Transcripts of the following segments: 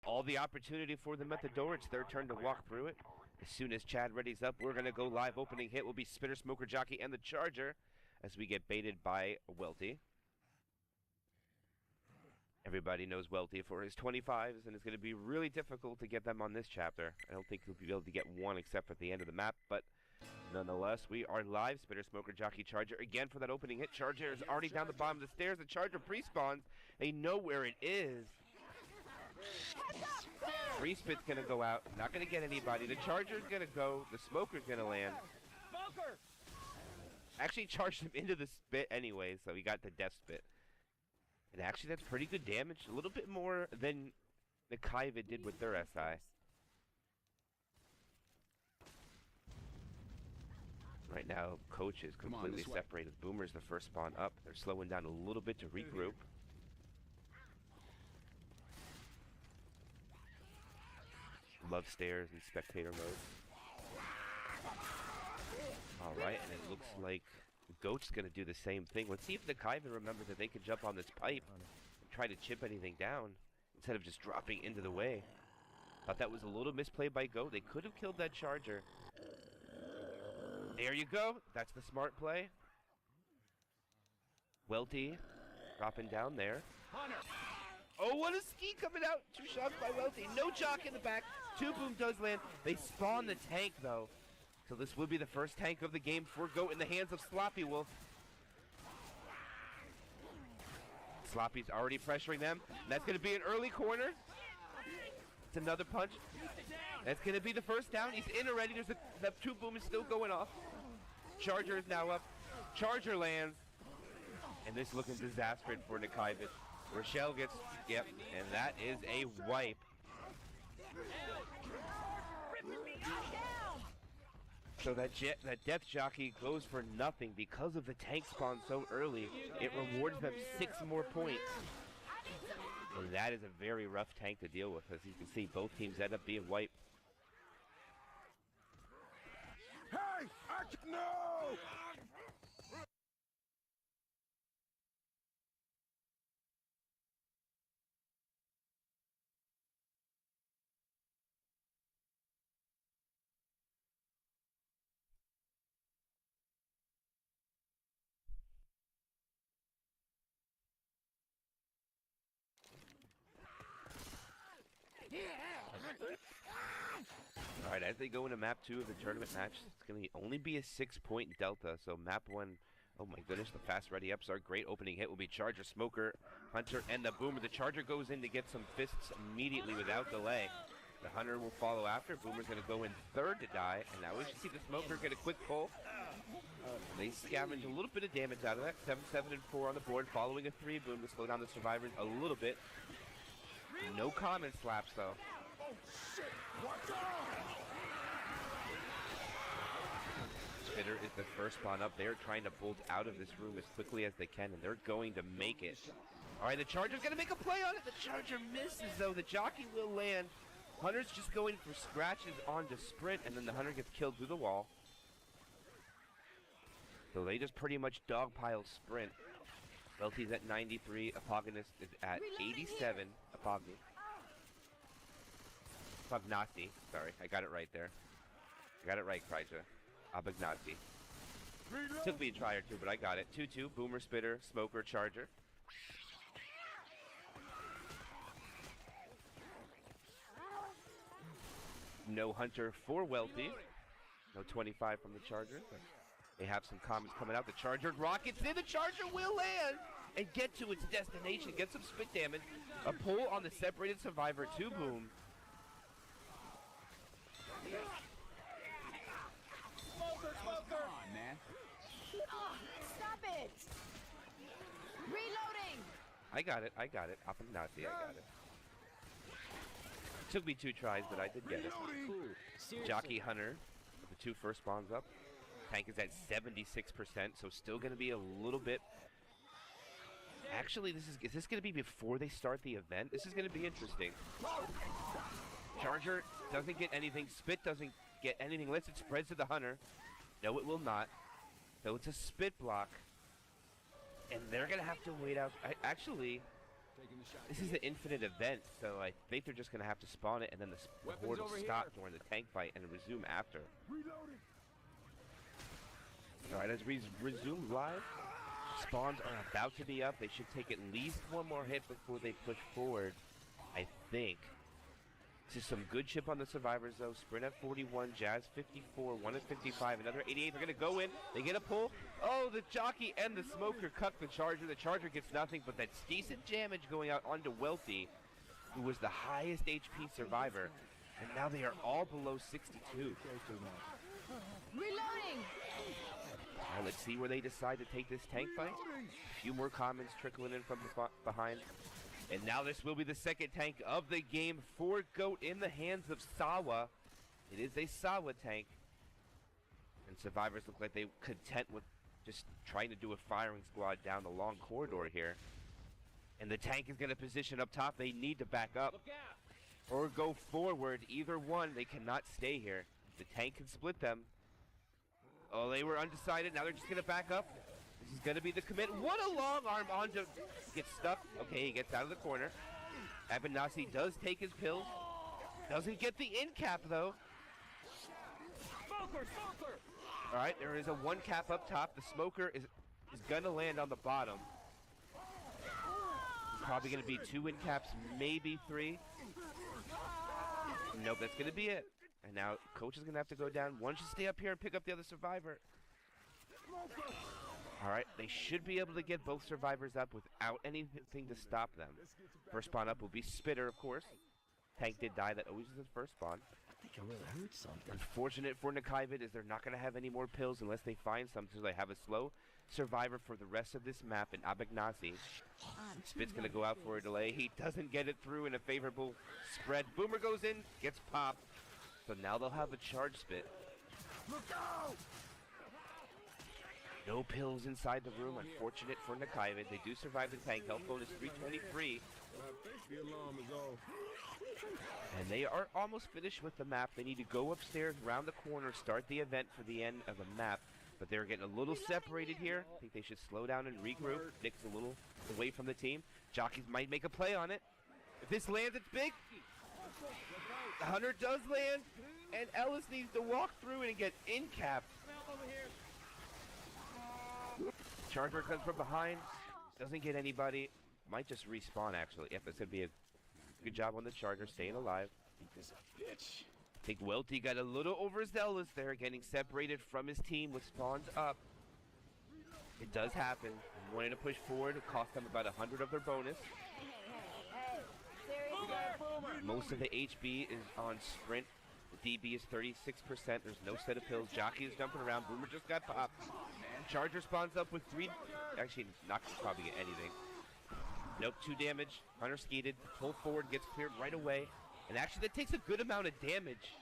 all the opportunity for them at the door. It's their turn to walk through it. As soon as Chad readies up, we're going to go live. Opening hit will be Spitter, Smoker, Jockey, and the Charger as we get baited by Welty. Everybody knows Welty for his 25s, and it's going to be really difficult to get them on this chapter. I don't think he'll be able to get one except at the end of the map, but nonetheless, we are live. Spitter, Smoker, Jockey, Charger again for that opening hit. Charger is already down the bottom of the stairs. The Charger pre-spawns. They know where it is. Free Spit's going to go out. Not going to get anybody. The Charger's going to go. The Smoker's going to land. Smoker! Actually charged him into the Spit anyway, so he got the Death Spit. And actually, that's pretty good damage. A little bit more than the Kaiva did with their SI. Right now, Coach is completely separated. Boomer's the first spawn up. They're slowing down a little bit to regroup. Love stairs in spectator mode. Alright, and it looks like Goat's going to do the same thing. Let's see if the Kaiva remembers that they can jump on this pipe and try to chip anything down instead of just dropping into the way. Thought that was a little misplay by Goat. They could have killed that Charger. There you go. That's the smart play. Welty dropping down there. Oh, what a ski coming out. 2 shots by Welty. No Jock in the back. 2 boom does land. They spawn the tank, though. So this will be the first tank of the game for Goat in the hands of Sloppy Wolf. Sloppy's already pressuring them. That's going to be an early corner. It's another punch. That's going to be the first down. He's in already. There's the 2 boom is still going off. Charger is now up. Charger lands. And this is looking disastrous for Nikaivis. Rochelle gets, yep, and that is a wipe. So that Death Jockey goes for nothing because of the tank spawn so early. It rewards them 6 more points. And that is a very rough tank to deal with. As you can see, both teams end up being wiped. Hey! No! Alright, as they go into map 2 of the tournament match, it's going to only be a 6-point delta. So map 1, oh my goodness, the fast ready ups are great. Opening hit will be Charger, Smoker, Hunter, and the Boomer. The Charger goes in to get some fists immediately without delay. The Hunter will follow after. Boomer's going to go in third to die. And now we should see the Smoker get a quick pull. They scavenge a little bit of damage out of that. 7, 7, and 4 on the board, following a 3 boom to slow down the survivors a little bit. No common slaps, though. Spitter is the first spawn up. They're trying to bolt out of this room as quickly as they can, and they're going to make it. All right, the Charger's going to make a play on it. The Charger misses, though. The Jockey will land. Hunter's just going for scratches onto Sprint, and then the Hunter gets killed through the wall. So they just pretty much dogpile Sprint. Welty's at 93. Apogonus is at 87. Apognasi. Sorry, I got it right there. I got it right, Kryja. Apognasi. Took me a try or two, but I got it. 2-2. Boomer, Spitter, Smoker, Charger. No Hunter for Welty. No 25 from the Charger. They have some comments coming out. The Charger rockets in. The Charger will land and get to its destination. Get some spit damage. A pull on the separated survivor. 2 boom. Smoker! Come on, man. Oh, stop it! Reloading! I got it. Apognasi, I got it. Took me 2 tries, but I did get it. Cool. Jockey Hunter, the 2 first spawns up. Tank is at 76%, so still going to be a little bit. Actually, is this going to be before they start the event? This is going to be interesting. Charger doesn't get anything. Spit doesn't get anything unless it spreads to the Hunter. No, it will not. So it's a spit block. And they're going to have to wait out. Actually, This is an infinite event, so I think they're just going to have to spawn it, and then the horde will stop during the tank fight and resume after. Alright, as we resume live, spawns are about to be up. They should take at least one more hit before they push forward, I think. This is some good chip on the survivors, though. Sprint at 41, Jazz 54, 1 at 55, another 88. They're going to go in. They get a pull. Oh, the jockey and the smoker cuck the charger. The charger gets nothing, but that's decent damage going out onto Welty, who was the highest HP survivor. And now they are all below 62. Reloading! Let's see where they decide to take this tank fight. A few more comments trickling in from behind. And now this will be the second tank of the game for GOAT in the hands of Sawa. It is a Sawa tank. And survivors look like they're content with just trying to do a firing squad down the long corridor here. And the tank is going to position up top. They need to back up or go forward. Either one, they cannot stay here. The tank can split them. Oh, they were undecided. Now they're just going to back up. This is going to be the commit. What a long arm onto... Gets stuck. Okay, he gets out of the corner. Abinasi does take his pills. Doesn't get the in cap, though. Smoker! All right, there is a one cap up top. The smoker is going to land on the bottom. Probably going to be 2 in caps, maybe 3. Nope, that's going to be it. And now coach is going to have to go down. One should stay up here and pick up the other survivor. All right, they should be able to get both survivors up without anything to stop them. First spawn up will be Spitter, of course. Tank did die. That always is his first spawn. I think I really heard something. Unfortunate for Nikaivid is they're not going to have any more pills unless they find some, so they have a slow survivor for the rest of this map in Abagnasi. Spit's going to go out for a delay. He doesn't get it through in a favorable spread. Boomer goes in, gets popped. So now they'll have a charge Spit. Look out! No pills inside the room. Unfortunate for Nikaivid. They do survive the tank. Health bonus 323. The alarm is off. And they are almost finished with the map. They need to go upstairs, round the corner, start the event for the end of the map. But they're getting a little separated here. I think they should slow down and regroup. Nick's a little away from the team. Jockeys might make a play on it. If this lands, it's big. The Hunter does land. And Ellis needs to walk through and get in cap. Charger comes from behind. Doesn't get anybody. Might just respawn, actually. Yep, it's going to be a good job on the Charger staying alive. I think Welty got a little overzealous there, getting separated from his team with spawns up. It does happen. Wanting to push forward. It cost them about 100 of their bonus. Most of the HB is on sprint. The DB is 36%. There's no set of pills. Jockey is jumping around. Boomer just got popped. Charger spawns up with 3. Actually, not going to probably get anything. Nope, 2 damage. Hunter skeeted. Pull forward, gets cleared right away. And actually, that takes a good amount of damage.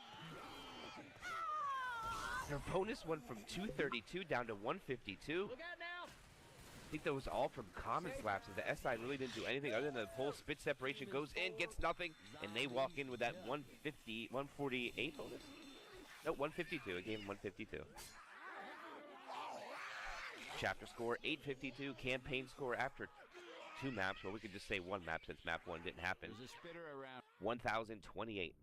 Their bonus went from 232 down to 152. Look out now! I think that was all from common slaps. The SI really didn't do anything other than the whole spit separation goes in, gets nothing, and they walk in with that 148 bonus. No, 152. It gave him 152. Chapter score 852. Campaign score after 2 maps. Well, we could just say 1 map since map 1 didn't happen. There's a spitter around. 1028.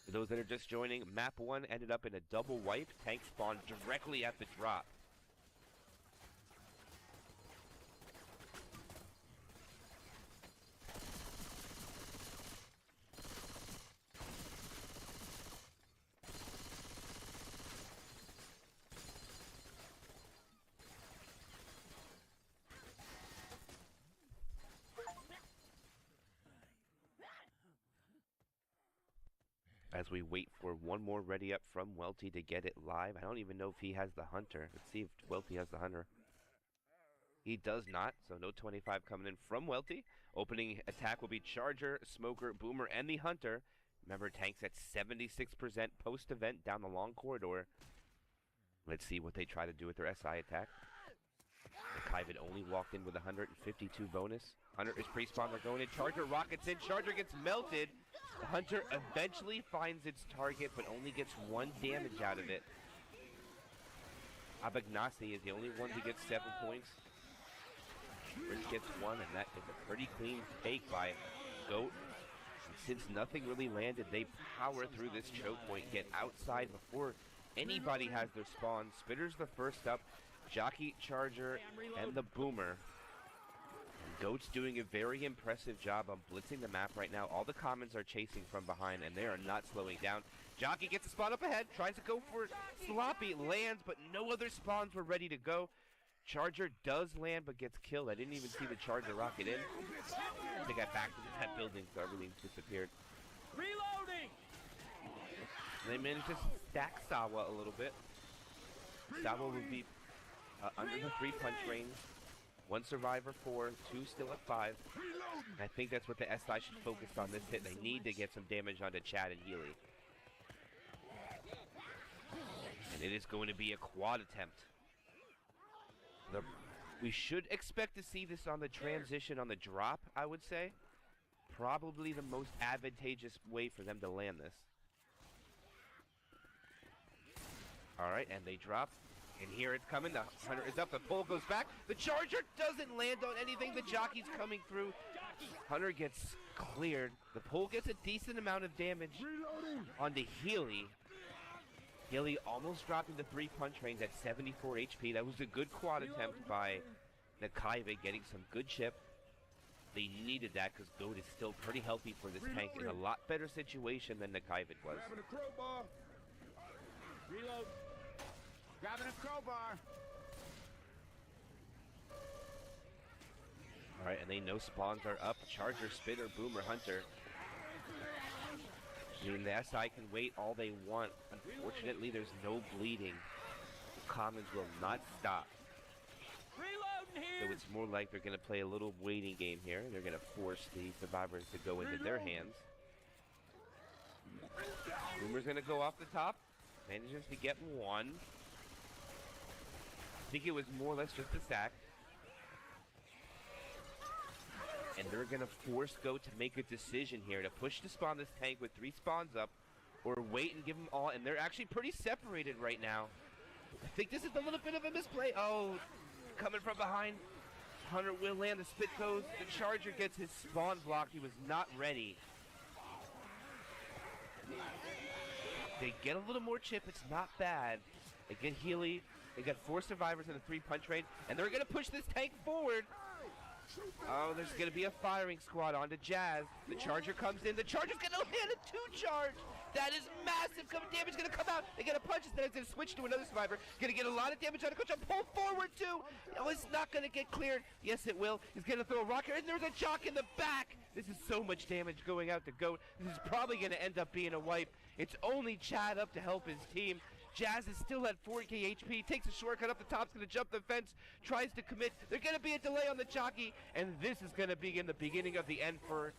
For those that are just joining, map 1 ended up in a double wipe. Tank spawned directly at the drop. As we wait for one more ready up from Welty to get it live. I don't even know if he has the Hunter. Let's see if Welty has the Hunter. He does not, so no 25 coming in from Welty. Opening attack will be Charger, Smoker, Boomer, and the Hunter. Remember, tanks at 76% post-event down the long corridor. Let's see what they try to do with their SI attack. Kyvid only walked in with 152 bonus. Hunter is pre-spawn, they're going in. Charger rockets in, Charger gets melted. The Hunter eventually finds its target, but only gets 1 damage out of it. Abagnasi is the only one who gets 7 points. Rich gets one, and that is a pretty clean take by Goat. And since nothing really landed, they power through this choke point, get outside before anybody has their spawn. Spitter's the first up, Jockey, Charger, and the Boomer. And Goat's doing a very impressive job on blitzing the map right now. All the commons are chasing from behind, and they are not slowing down. Jockey gets a spawn up ahead, tries to go for it. Sloppy lands, but no other spawns were ready to go. Charger does land, but gets killed. I didn't even see the Charger rocket in. I think I backed into that building, so everything disappeared. Reloading! They managed to stack Sawa a little bit. Sawa will be under the 3-punch range. 1 survivor, 4, 2 still at 5. And I think that's what the SI should focus on this hit. They need to get some damage onto Chad and Healy. And it is going to be a quad attempt. We should expect to see this on the transition on the drop, I would say. Probably the most advantageous way for them to land this. Alright, and they drop. And here it's coming. The Hunter is up. The pull goes back. The Charger doesn't land on anything. The Jockey's coming through. Hunter gets cleared. The pull gets a decent amount of damage onto Healy. Healy almost dropping the 3-punch range at 74 HP. That was a good quad attempt by Nakaive, getting some good chip. They needed that because Goat is still pretty healthy for this tank, in a lot better situation than Nakaive was. Grabbing a crowbar. Reload. Grabbing a crowbar. Alright, and they know spawns are up. Charger, Spitter, Boomer, Hunter. I mean, the SI can wait all they want. Unfortunately, there's no bleeding. The commons will not stop. Reloading So here! it's more like they're going to play a little waiting game here. They're going to force the survivors to go into their hands. Boomer's going to go off the top. Manages to get one. I think it was more or less just a sack. And they're going to force Goat to make a decision here to push to spawn this tank with 3 spawns up, or wait and give them all. And they're actually pretty separated right now. I think this is a little bit of a misplay. Oh, coming from behind. Hunter will land. The spit goes. The Charger gets his spawn blocked. He was not ready. They get a little more chip. It's not bad. They get Healy. They got 4 survivors in the 3-punch range. And they're going to push this tank forward. Oh, there's going to be a firing squad onto Jazz. The Charger comes in. The Charger's going to land a 2-charge. That is massive. Damage going to come out. They get a punch. Then it's going to switch to another survivor. Going to get a lot of damage on the coach. Pull forward, too. Oh, it's not going to get cleared. Yes, it will. He's going to throw a rocket. And there's a Jock in the back. This is so much damage going out to Goat. This is probably going to end up being a wipe. It's only Chad up to help his team. Jazz is still at 4k HP, takes a shortcut up the top, is going to jump the fence, tries to commit. There's going to be a delay on the Jockey, and this is going to be in the beginning of the end for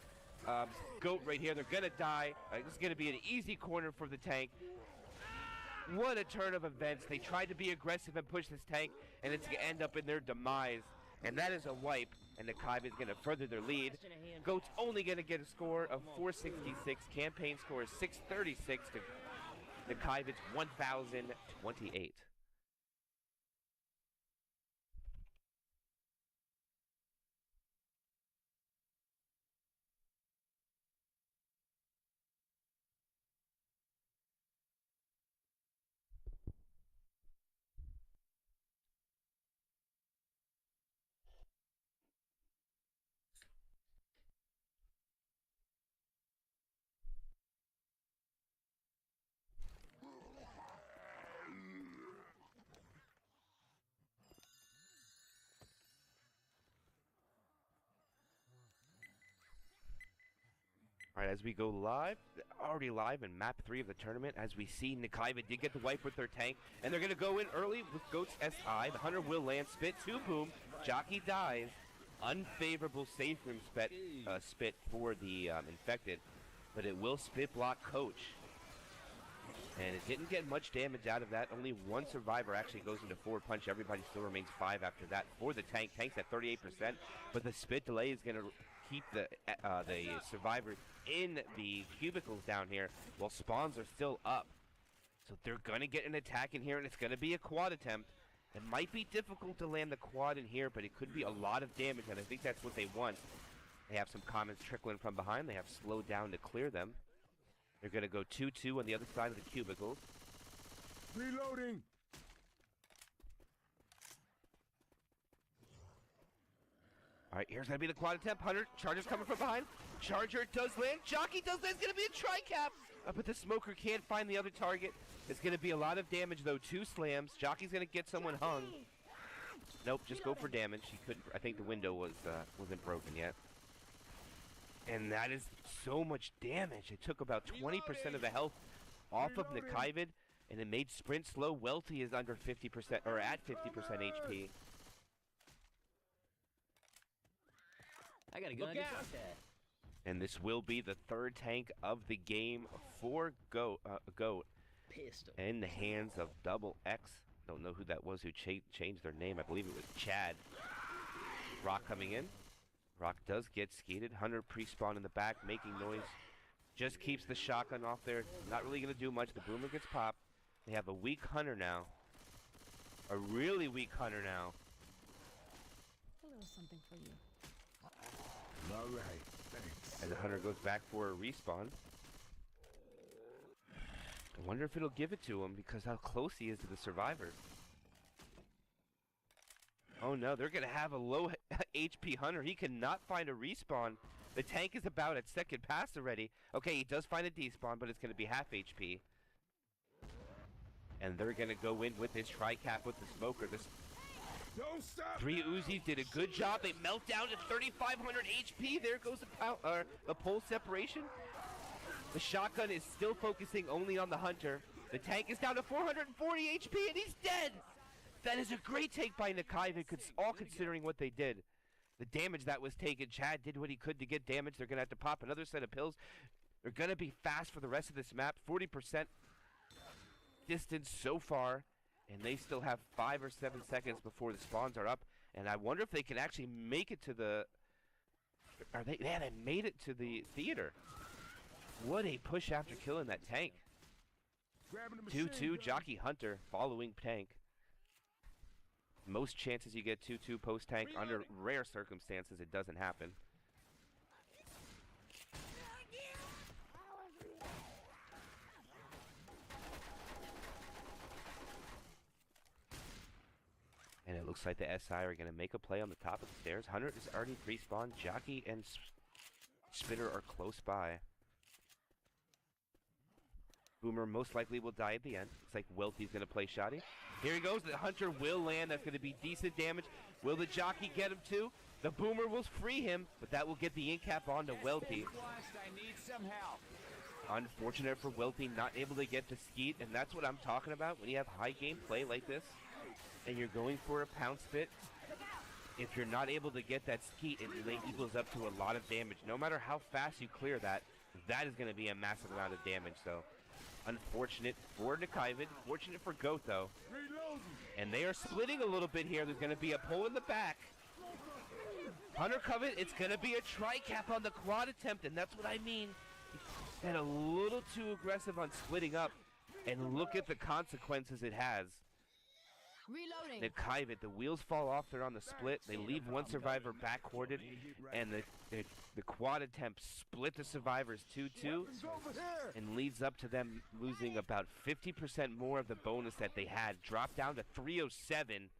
Goat right here. They're going to die. This is going to be an easy corner for the tank. What a turn of events. They tried to be aggressive and push this tank, and it's going to end up in their demise. And that is a wipe, and Nakaive is going to further their lead. Goat's only going to get a score of 466. Campaign score is 636 to Nakaive. It's 1,028. Alright, as we go live, already live in map 3 of the tournament, as we see Nakaive did get the wipe with their tank, and they're going to go in early with Goat's SI. The Hunter will land, spit, 2 boom, Jockey dies. Unfavorable safe room spit for the infected, but it will spit block Coach. And it didn't get much damage out of that. Only 1 survivor actually goes into 4-punch. Everybody still remains 5 after that for the tank. Tank's at 38%, but the spit delay is going to keep the survivors in the cubicles down here while spawns are still up. So they're going to get an attack in here, and it's going to be a quad attempt It might be difficult to land the quad in here, but it could be a lot of damage, and I think that's what they want. They have some comments trickling from behind. They have slowed down to clear them. They're going to go 2-2 on the other side of the cubicles. Reloading. All right, here's going to be the quad attempt. Hunter, Charger's coming from behind. Charger does land. Jockey does land. It's going to be a tri-cap. But the smoker can't find the other target. It's going to be a lot of damage, though. 2 slams. Jockey's going to get someone hung. Nope, just go for damage. He couldn't. I think the window wasn't broken yet. And that is so much damage. It took about 20% of the health off of Nikavid, and it made sprint slow. Welty is under 50%, or at 50% HP. I gotta go. And this will be the 3rd tank of the game for Goat Pistol. in the hands of Double X. Don't know who that was who changed their name. I believe it was Chad. Rock coming in. Rock does get skeeted. Hunter pre-spawn in the back, making noise. Just keeps the shotgun off there. Not really going to do much. The boomer gets popped. They have a weak Hunter now. A really weak Hunter now. A little something for you. All right, thanks. And the Hunter goes back for a respawn. I wonder if it'll give it to him because how close he is to the survivors. Oh no, they're going to have a low HP Hunter. He cannot find a respawn. The tank is about at 2nd pass already. Okay, he does find a despawn, but it's going to be half HP. And they're going to go in with this tri-cap with the smoker. This Don't stop. 3 Uzis did a good job. They melt down to 3,500 HP. There goes the pole separation. The shotgun is still focusing only on the Hunter. The tank is down to 440 HP, and he's dead. That is a great take by Nikavid, all considering what they did. The damage that was taken. Chad did what he could to get damage. They're going to have to pop another set of pills. They're going to be fast for the rest of this map. 40% distance so far. And they still have 5 or 7 seconds before the spawns are up. And I wonder if they can actually make it to the... Yeah, they made it to the theater. What a push after killing that tank. 2-2, Jockey Hunter following tank. Most chances you get 2-2 post-tank. Under rare circumstances, it doesn't happen. And it looks like the SI are going to make a play on the top of the stairs. Hunter is already pre-spawned. Jockey and Spitter are close by. Boomer most likely will die at the end. Looks like Welty's going to play Shoddy. Here he goes. The Hunter will land. That's going to be decent damage. Will the Jockey get him too? The Boomer will free him, but that will get the in-cap onto Welty. I need some help. Unfortunate for Welty, not able to get the skeet, and that's what I'm talking about. When you have high game play like this, and you're going for a pounce fit, if you're not able to get that skeet, it equals up to a lot of damage. No matter how fast you clear that, that is going to be a massive amount of damage. So, unfortunate for Nikavid, fortunate for Goat though. And they are splitting a little bit here. There's going to be a pull in the back. Hunter Covet, it's going to be a tri-cap on the quad attempt, and that's what I mean. And a little too aggressive on splitting up, and look at the consequences it has. Reloading. Nikavid, the wheels fall off. They're on the split. They leave one survivor back-corded, and the quad attempt split the survivors 2-2, and leads up to them losing about 50% more of the bonus that they had. Dropped down to 307,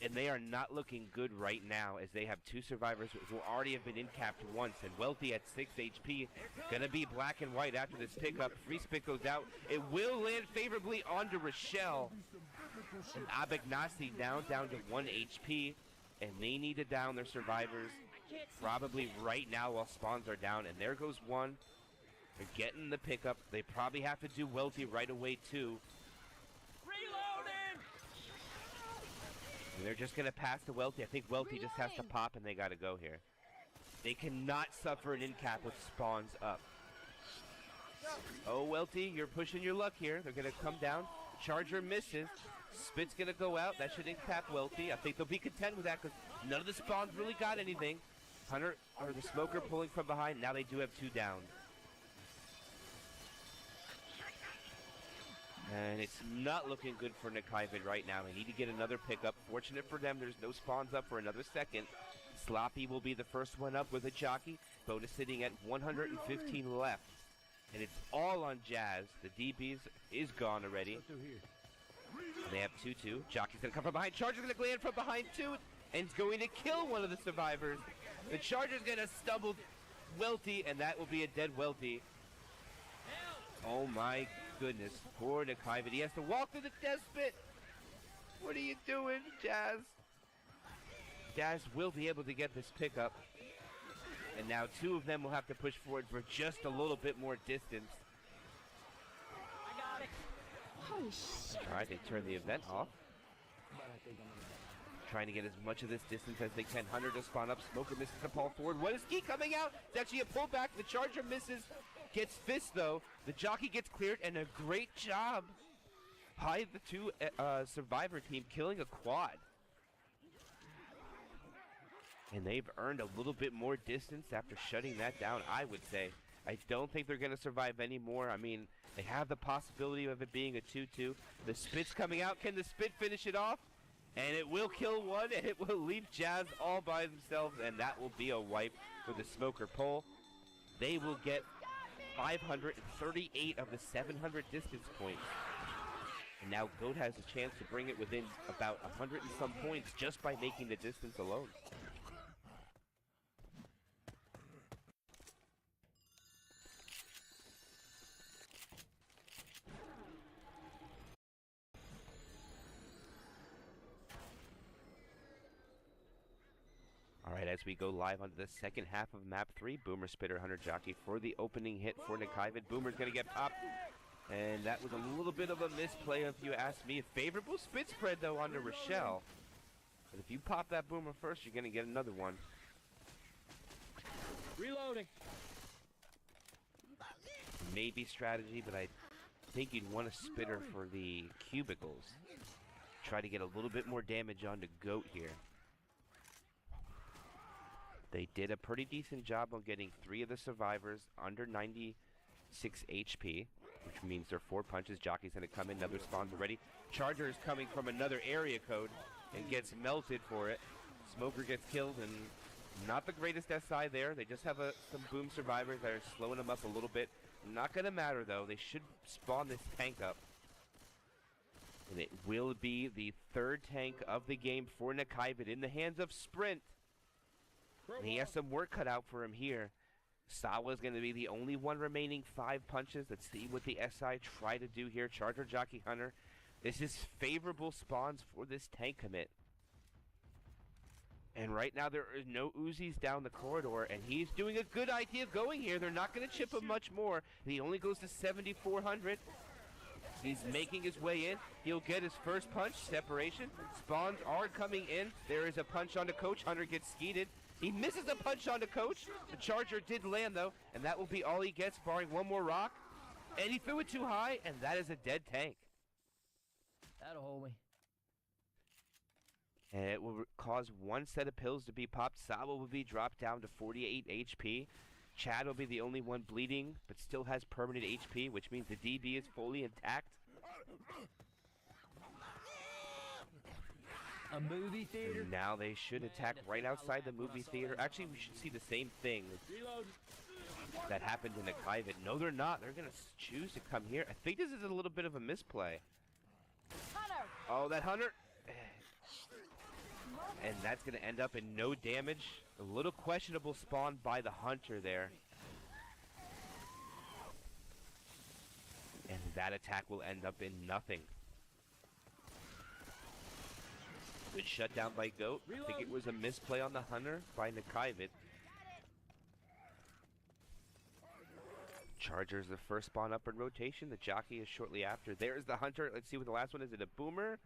and they are not looking good right now as they have 2 survivors who already have been in-capped once, and Welty at 6 HP. Gonna be black and white after this pickup. Free spit goes out. It will land favorably onto Rochelle. And Abagnasi down to 1 HP, and they need to down their survivors probably right now while spawns are down. And there goes one. They're getting the pickup. They probably have to do Welty right away too. Reloading! And they're just gonna pass to Welty. I think Welty just has to pop, and they gotta go here. They cannot suffer an in-cap with spawns up. Oh, Welty, you're pushing your luck here. They're gonna come down. Charger misses. Spit's gonna go out. That should in-cap Welty. I think they'll be content with that because none of the spawns really got anything. Hunter or the smoker pulling from behind. Now they do have 2 down. And And it's not looking good for Nikaivid right now. They need to get another pickup. Fortunate for them, there's no spawns up for another second. Sloppy will be the first one up with a jockey. Bonus sitting at 115 left. And it's all on Jazz. The DBs is gone already. And they have 2-2. Jockey's going to come from behind. Charger's going to land from behind too. And it's going to kill one of the survivors. The Charger's going to stumble Welty, and that will be a dead Welty. Oh my goodness. Poor Nikaivid. He has to walk through the death pit. What are you doing, Jazz? Jazz will be able to get this pickup. And now two of them will have to push forward for just a little bit more distance. I got it. Holy shit. All right, they turn the event off. Trying to get as much of this distance as they can. Hunter to spawn up. Smoker misses the pull forward. What is he coming out? It's actually a pullback. The Charger misses. Gets fist though. The jockey gets cleared, and a great job by the two survivor team killing a quad. And they've earned a little bit more distance after shutting that down, I would say. I don't think they're going to survive anymore. I mean, they have the possibility of it being a 2-2. The Spit's coming out. Can the Spit finish it off? And it will kill one, and it will leave Jazz all by themselves, and that will be a wipe for the Smoker pole. They will get 538 of the 700 distance points. And now Goat has a chance to bring it within about 100 and some points just by making the distance alone. Alright, as we go live onto the second half of map 3, Boomer, Spitter, Hunter, Jockey for the opening hit for Nikaivid. Boomer's going to get popped, and that was a little bit of a misplay if you ask me. A favorable spit spread, though, onto Rochelle. But if you pop that Boomer first, you're going to get another one. Reloading. Maybe strategy, but I think you'd want a Spitter for the cubicles. Try to get a little bit more damage onto Goat here. They did a pretty decent job on getting 3 of the survivors under 96 HP, which means they're 4 punches. Jockey's going to come in, another spawn's ready. Charger is coming from another area code and gets melted for it. Smoker gets killed, and not the greatest SI there. They just have some boom survivors that are slowing them up a little bit. Not going to matter, though. They should spawn this tank up. And it will be the 3rd tank of the game for Nikaivid in the hands of Sprint. And he has some work cut out for him here. Sawa's going to be the only one remaining 5 punches. Let's see what the SI try to do here. Charger, Jockey, Hunter. This is favorable spawns for this tank commit. And right now there are no Uzis down the corridor, and he's doing a good idea going here. They're not going to chip him much more. He only goes to 7,400. He's making his way in. He'll get his first punch. Separation. Spawns are coming in. There is a punch on the coach. Hunter gets skeeted. He misses a punch on the coach. The Charger did land, though, and that will be all he gets, barring one more rock. And he threw it too high, and that is a dead tank. That'll hold me. And it will cause 1 set of pills to be popped. Sawa will be dropped down to 48 HP. Chad will be the only one bleeding, but still has permanent HP, which means the DB is fully intact. A movie theater? And now they should attack right outside the movie theater. Actually, we should see the same thing that happened in Nikaivid. No, they're not. They're going to choose to come here. I think this is a little bit of a misplay. Hunter! Oh, that Hunter. And that's going to end up in no damage. A little questionable spawn by the Hunter there. And that attack will end up in nothing. Good shutdown by Goat. I think it was a misplay on the Hunter by Nikaivid. Charger's the first spawn up in rotation. The Jockey is shortly after. There's the Hunter. Let's see what the last one is. Is it a Boomer?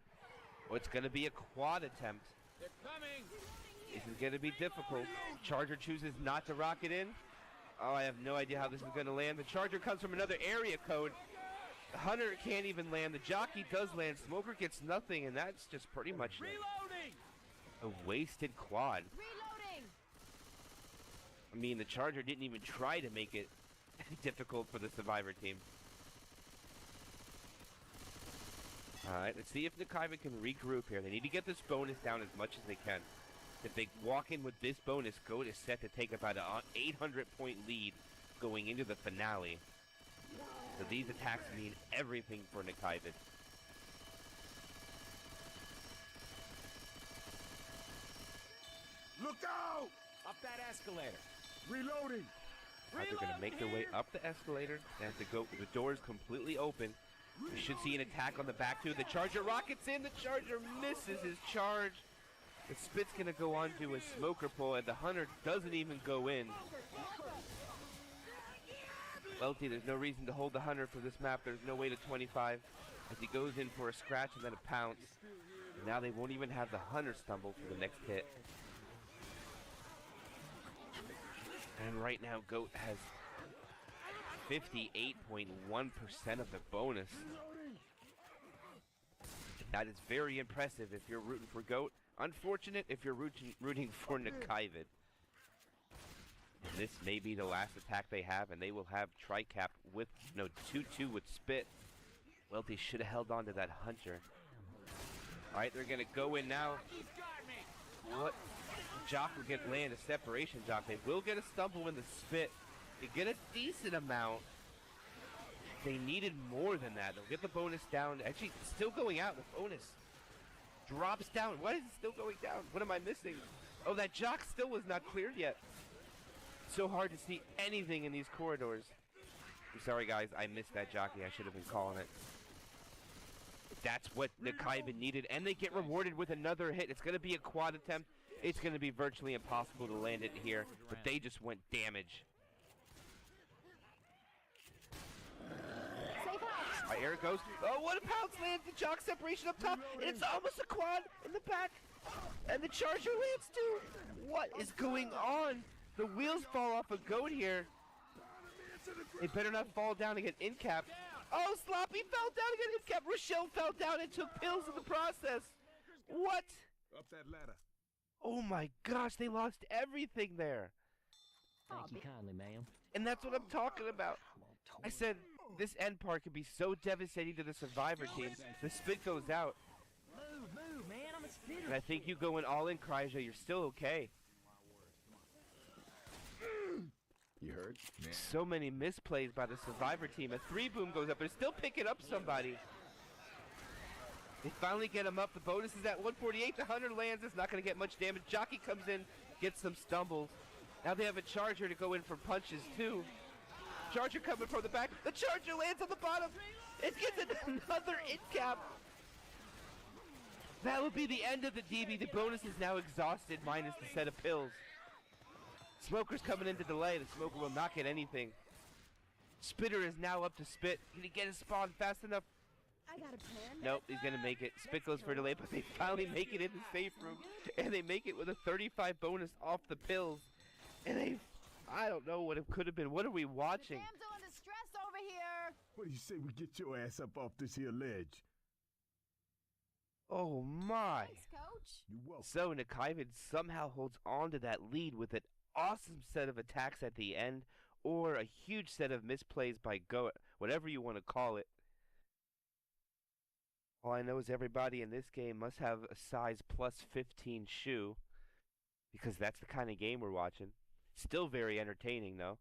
Oh, it's going to be a quad attempt. They're coming. This is going to be difficult. Charger chooses not to rock it in. Oh, I have no idea how this is going to land. The Charger comes from another area code. The Hunter can't even land. The Jockey does land. Smoker gets nothing, and that's just pretty much Reloading. a wasted quad. Reloading! I mean, the Charger didn't even try to make it difficult for the Survivor team. Alright, let's see if Nikaiva can regroup here. They need to get this bonus down as much as they can. If they walk in with this bonus, Goat is set to take about an 800-point lead going into the finale. So these attacks mean everything for Nikaiva. Look out! Up that escalator. Reloading! Alright, they're going to make their way up the escalator. They have to go. The door is completely open. We should see an attack on the back too. The Charger rockets in. The Charger misses his charge. The Spit's going to go on to a Smoker pull, and the Hunter doesn't even go in. Welty, there's no reason to hold the Hunter for this map. There's no way to 25. As he goes in for a scratch and then a pounce. And now they won't even have the Hunter stumble for the next hit. And right now, Goat has 58.1% of the bonus. That is very impressive if you're rooting for Goat. Unfortunate if you're rooting for Nikaiva. This may be the last attack they have, and they will have Tricap with, 2-2 with Spit. Welty should have held on to that Hunter. Alright, they're going to go in now. What? Jock will get land a separation Jock. They will get a stumble in the Spit. They get a decent amount. They needed more than that. They'll get the bonus down. Actually, still going out. The bonus drops down. Why is it still going down? What am I missing? Oh, that Jock still was not cleared yet. So hard to see anything in these corridors. I'm sorry, guys. I missed that jockey. I should have been calling it. That's what Nikaiva needed. And they get rewarded with another hit. It's going to be a quad attempt. It's going to be virtually impossible to land it here. But they just went damage. Safe house. Alright, here it goes. Oh, what a pounce lands the Jock separation up top. And it's almost a quad in the back. And the Charger lands too. What is going on? The wheels fall off a Goat here. They better not fall down and get in-capped. Oh, Sloppy fell down and get in-capped. Rochelle fell down and took pills in the process. What? Up that ladder. Oh my gosh, they lost everything there. Thank you kindly, ma'am. And that's what I'm talking about. I said this end part could be so devastating to the Survivor team. The Spit goes out. Move, man. I'm a spitter. And I think you going all in, Kryja, you're still okay. You heard? So many misplays by the Survivor team. A 3-boom goes up. They're still picking up somebody. They finally get him up. The bonus is at 148. The Hunter lands. It's not going to get much damage. Jockey comes in, gets some stumbles. Now they have a Charger to go in for punches, too. Charger coming from the back. The Charger lands on the bottom. It gets another in-cap. That will be the end of the DB. The bonus is now exhausted, minus the set of pills. Smoker's coming in to delay. The Smoker will not get anything. Spitter is now up to Spit. Can he get his spawn fast enough? I got a plan. Nope, he's gonna make it. Spit goes for delay, but they finally make it in the safe room. And they make it with a 35 bonus off the pills. And I don't know what it could have been. What are we watching? Damsel in distress over here. What do you say we get your ass up off this here ledge? Oh my. Thanks, Coach. You welcome. So Nikaiva somehow holds on to that lead with an awesome set of attacks at the end, or a huge set of misplays by Go, whatever you want to call it. All I know is everybody in this game must have a size plus 15 shoe, because that's the kind of game we're watching. Still very entertaining, though.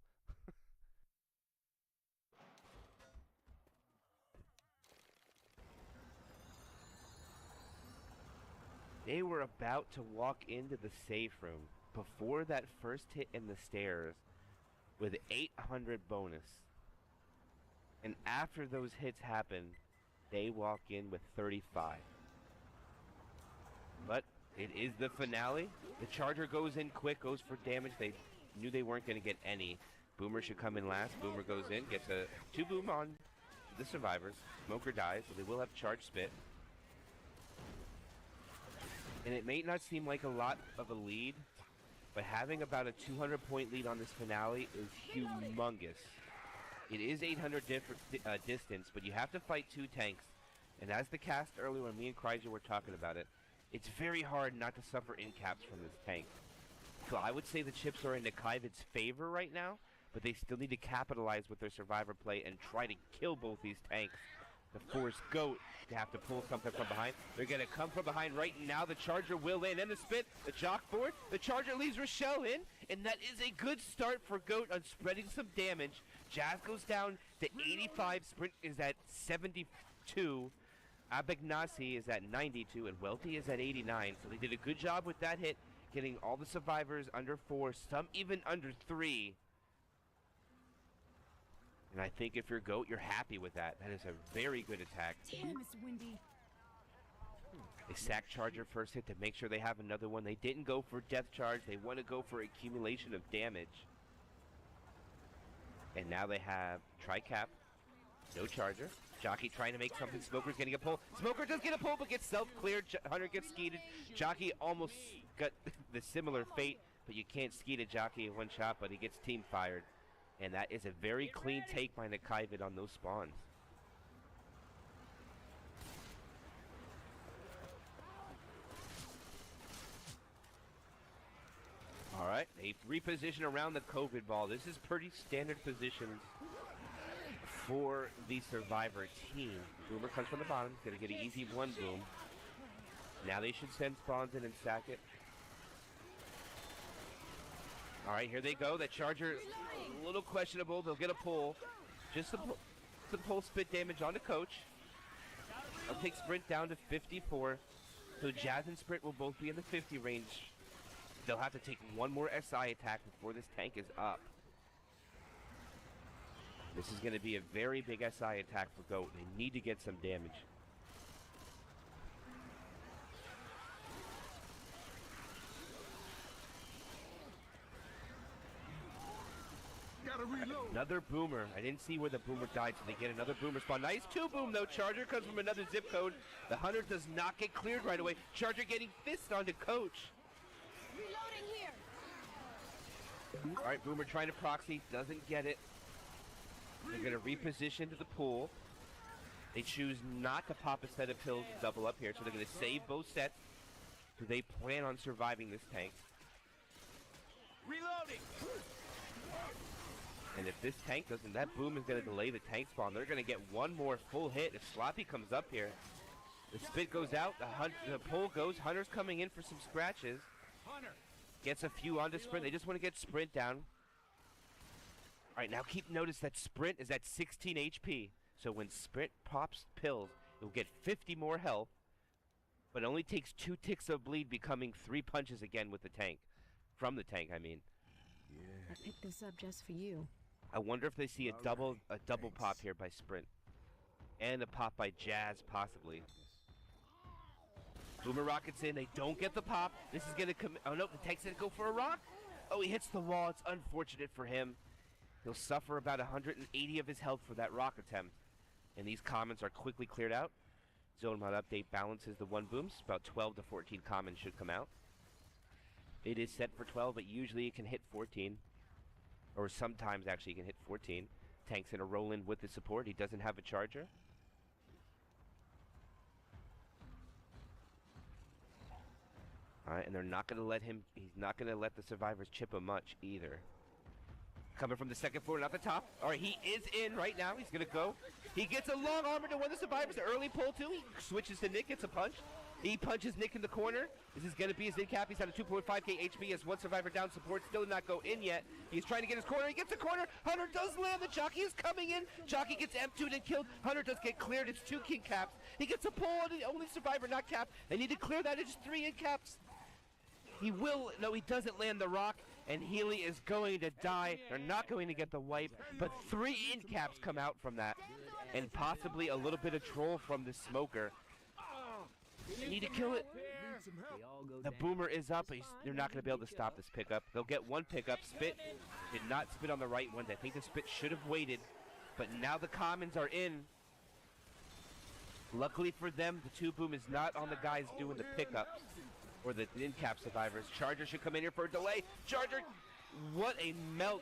They were about to walk into the safe room before that first hit in the stairs with 800 bonus. And after those hits happened, they walk in with 35. But it is the finale. The Charger goes in quick, goes for damage. They knew they weren't going to get any. Boomer should come in last. Boomer goes in, gets a 2-boom on the Survivors. Smoker dies, so they will have Charge Spit. And it may not seem like a lot of a lead, but having about a 200-point lead on this finale is humongous. It is 800 distance, but you have to fight 2 tanks. And as the cast earlier when me and Kryja were talking about it, it's very hard not to suffer in-caps from this tank. So I would say the chips are in Nikaiva's favor right now, but they still need to capitalize with their Survivor play and try to kill both these tanks. to force Goat to have to pull something from behind. They're going to come from behind right now. The Charger will in, and the spit, the jock forward. The Charger leaves Rochelle in, and that is a good start for Goat on spreading some damage. Jazz goes down to 85. Sprint is at 72. Abagnasi is at 92, and Welty is at 89. So they did a good job with that hit, getting all the survivors under 4, some even under 3. And I think if you're Goat, you're happy with that. That is a very good attack. Damn, it's windy. They sack Charger first hit to make sure they have another one. They didn't go for Death Charge. They want to go for accumulation of damage. And now they have Tri-Cap. No Charger. Jockey trying to make something. Smoker's getting a pull. Smoker does get a pull, but gets self-cleared. Hunter gets skeeted. Jockey almost got the similar fate, but you can't skeet a Jockey in one shot, but he gets team fired. And that is a very clean take by Nikaivid on those spawns. All right, they reposition around the COVID ball. This is pretty standard positions for the Survivor team. Boomer comes from the bottom. He's going to get an easy one boom. Now they should send spawns in and sack it. All right, here they go. That Charger, a little questionable. They'll get a pull. Just the pull spit damage onto Coach. They'll take Sprint down to 54. So Jazz and Sprint will both be in the 50 range. They'll have to take one more SI attack before this tank is up. This is going to be a very big SI attack for Goat. They need to get some damage. Gotta reload. Another boomer. I didn't see where the boomer died, so they get another boomer spawn. Nice 2-boom, though. Charger comes from another zip code. The Hunter does not get cleared right away. Charger getting fist onto Coach. Reloading here. All right, boomer trying to proxy. Doesn't get it. They're going to reposition to the pool. They choose not to pop a set of pills to double up here, so they're going to save both sets. Do they plan on surviving this tank? Reloading. And if this tank doesn't, that boom is going to delay the tank spawn. They're going to get one more full hit if Sloppy comes up here. The spit goes out, the pull goes. Hunter's coming in for some scratches. Hunter. Gets a few onto Sprint. They just want to get Sprint down. All right, now keep notice that Sprint is at 16 HP. So when Sprint pops pills, it will get 50 more health. But it only takes 2 ticks of bleed, becoming 3 punches again with the tank. From the tank, I mean. I picked this up just for you. I wonder if they see a double pop here by Sprint. And a pop by Jazz, possibly. Boomer rockets in. They don't get the pop. This is going to come. Oh, no. The tank's going to go for a rock. Oh, he hits the wall. It's unfortunate for him. He'll suffer about 180 of his health for that rock attempt. And these commons are quickly cleared out. Zone mod update balances the 1 booms. About 12 to 14 commons should come out. It is set for 12, but usually it can hit 14. Or sometimes, actually, it can hit 14. Tank's going to roll in with the support. He doesn't have a charger. Alright, and they're not going to let him, he's not going to let the survivors chip him much either. Coming from the second floor, not the top. Alright, he is in right now. He's going to go. He gets a long armor to one of the survivors. An early pull, too. He switches to Nick, gets a punch. He punches Nick in the corner. This is going to be his in cap. He's at a 2.5k HP. Has one survivor down. Support still did not go in yet. He's trying to get his corner. He gets a corner. Hunter does land. The Jockey is coming in. Jockey gets M2'd and killed. Hunter does get cleared. It's 2 king caps. He gets a pull on the only survivor not capped. They need to clear that. It's 3 in caps. He will. No, he doesn't land the rock. And Healy is going to die. They're not going to get the wipe. But 3 in caps come out from that. And possibly a little bit of troll from the smoker. They need to kill it. The boomer is up. They're not going to be able to stop this pickup. They'll get 1 pickup. Spit did not spit on the right one. I think the spit should have waited. But now the commons are in. Luckily for them, the 2 boom is not on the guys doing the pickups. Or the in-cap survivors. Charger should come in here for a delay. Charger, what a melt.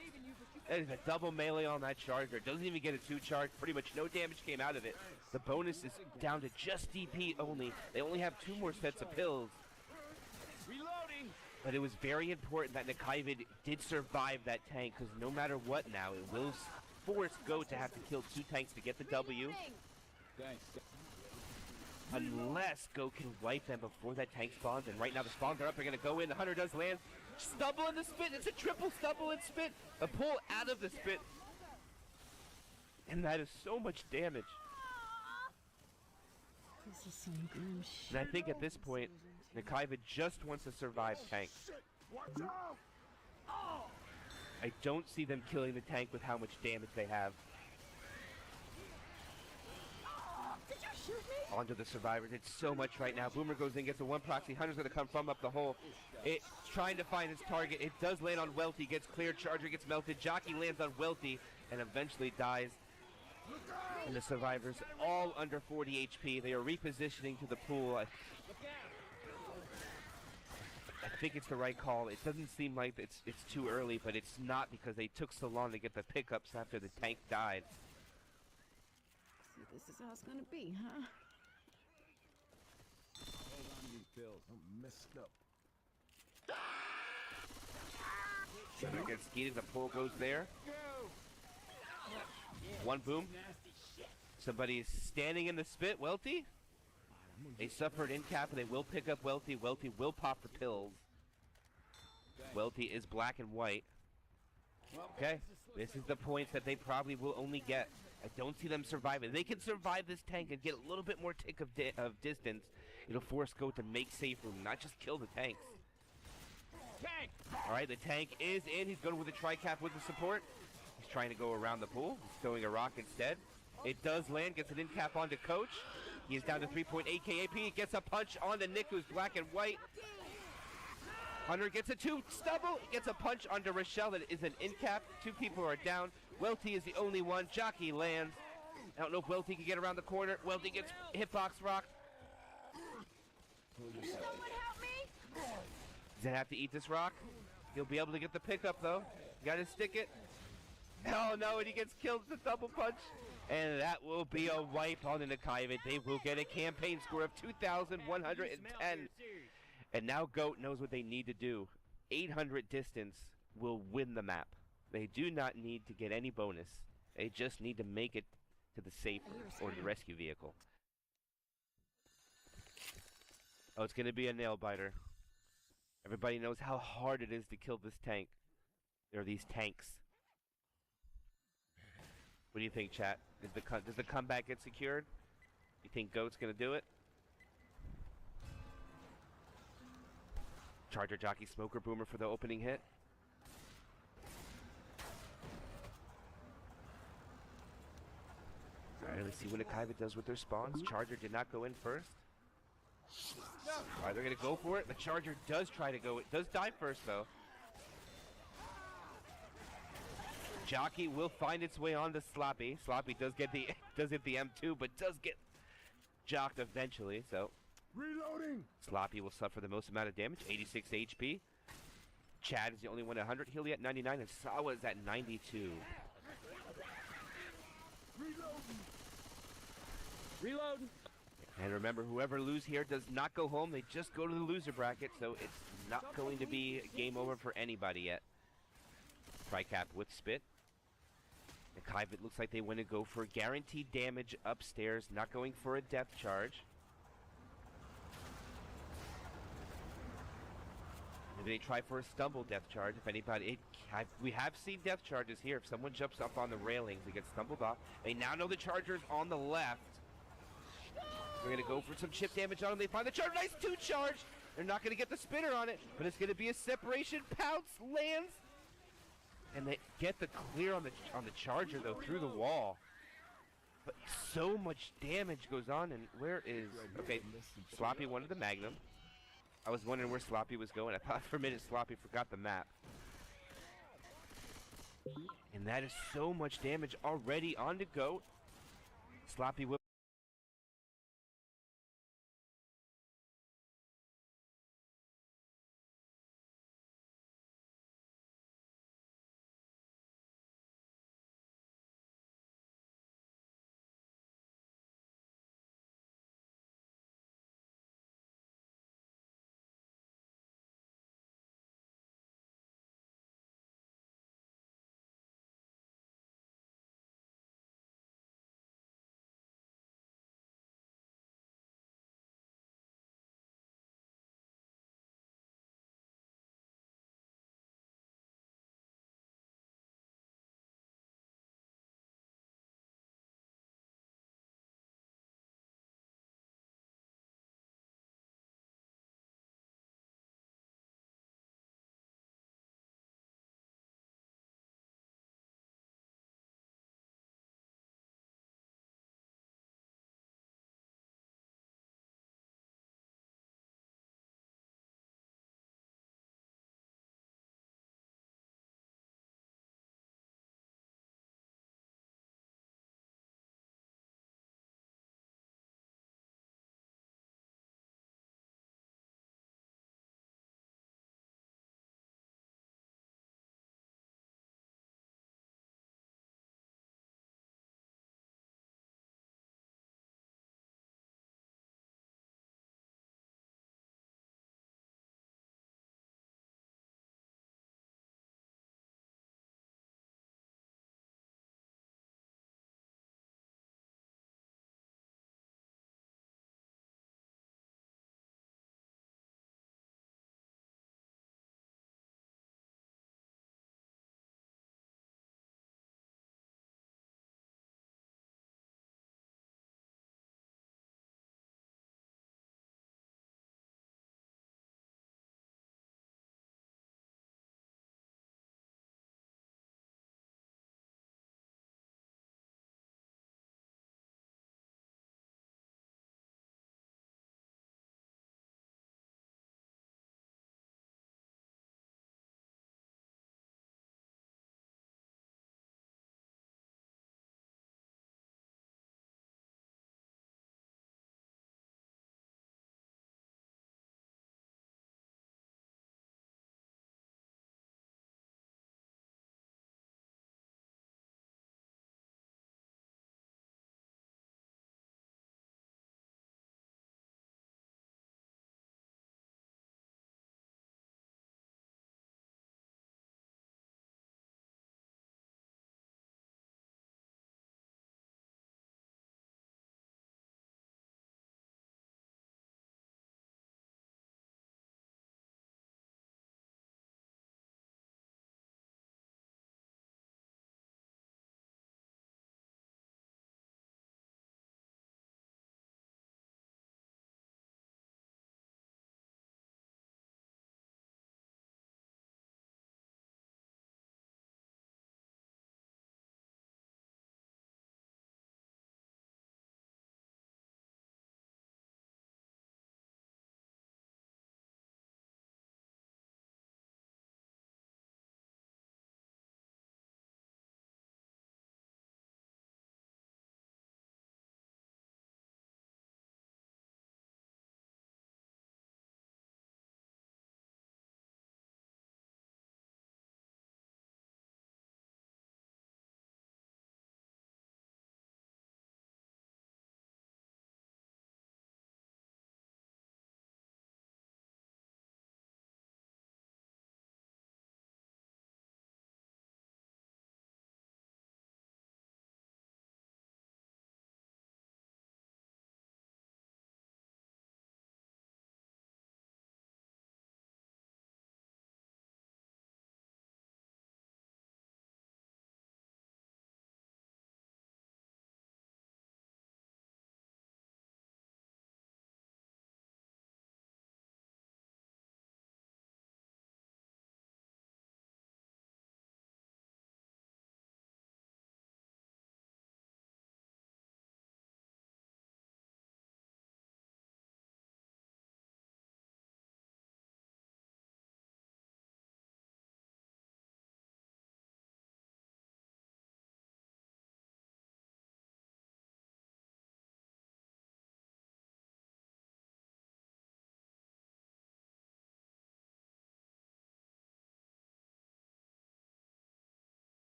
That is a double melee on that Charger. Doesn't even get a 2 charge. Pretty much no damage came out of it. The bonus is down to just DP only. They only have 2 more sets of pills. Reloading. But it was very important that Nikaivid did survive that tank, because no matter what now, it will force Goat to have to kill 2 tanks to get the W. Thanks. Unless Goat can wipe them before that tank spawns, and right now the spawns are up, they're gonna go in, the hunter does land. Stumble in the spit, it's a triple stumble and spit. A pull out of the spit. And that is so much damage. This is some grim shit. And I think at this point, Nikaiva just wants to survive tank. Watch out! I don't see them killing the tank with how much damage they have. Did you shoot me? Onto the survivors. It's so much right now. Boomer goes in, gets a one proxy. Hunter's gonna come from up the hole. It's trying to find its target. It does land on Welty. Gets cleared. Charger gets melted. Jockey lands on Welty and eventually dies. And the survivors all under 40 HP. They are repositioning to the pool. I think it's the right call. It doesn't seem like it's too early, but it's not because they took so long to get the pickups after the tank died. So this is how it's gonna be, huh? Hold on to these pills. I'm messed up. Charger gets skeeted. The pull goes there. One boom. Somebody's standing in the spit. Welty? They suffered in cap and they will pick up Welty. Welty will pop the pills. Welty is black and white. Okay, this is the points that they probably will only get. I don't see them surviving. They can survive this tank and get a little bit more tick of distance. It'll force Goat to make safe room, not just kill the tanks. Tank! Alright, the tank is in. He's going with a tri-cap with the support. He's trying to go around the pool. He's throwing a rock instead. It does land, gets an in cap onto Coach. He is down to 3.8 KAP. Gets a punch onto Nick, who's black and white. Hunter gets a two stumble. Gets a punch onto Rochelle that is an in cap. Two people are down. Welty is the only one. Jockey lands. I don't know if Welty can get around the corner. Welty gets hitbox rocked. Someone help me! He's gonna have to eat this rock. He'll be able to get the pickup though. Gotta stick it. Oh no, and he gets killed with a double punch. And that will be a wipe on the Nikaiva. They will get a campaign score of 2,110. And now Goat knows what they need to do. 800 distance will win the map. They do not need to get any bonus. They just need to make it to the safer or the rescue vehicle. Oh, it's going to be a nail biter. Everybody knows how hard it is to kill this tank. There are these tanks. What do you think, chat? Does the comeback get secured? You think Goat's gonna do it? Charger, Jockey, Smoker, Boomer for the opening hit. Alright, let's see what Nikaiva does with their spawns. Charger did not go in first. Alright, they're gonna go for it. The Charger does try to go. It does die first, though. Jockey will find its way onto Sloppy. Sloppy does get the M2, but does get jocked eventually. So Reloading! Sloppy will suffer the most amount of damage, 86 HP. Chad is the only one at 100. Healy at 99, and Sawa is at 92. Reloading! And remember, whoever loses here does not go home. They just go to the loser bracket, so it's not going to be game over for anybody yet. Tri-cap with spit. Nikaiva, it looks like they want to go for guaranteed damage upstairs, not going for a depth charge. Maybe they try for a stumble depth charge. If anybody, we have seen depth charges here. If someone jumps up on the railings, they get stumbled off. They now know the Charger's on the left. They're going to go for some chip damage on them. They find the Charger. Nice two charge. They're not going to get the spinner on it, but it's going to be a separation. Pounce lands. And they get the clear on the Charger though through the wall. But so much damage goes on, and where is okay? Sloppy wanted the Magnum. I was wondering where Sloppy was going. I thought for a minute Sloppy forgot the map. And that is so much damage already on to Goat. Sloppy will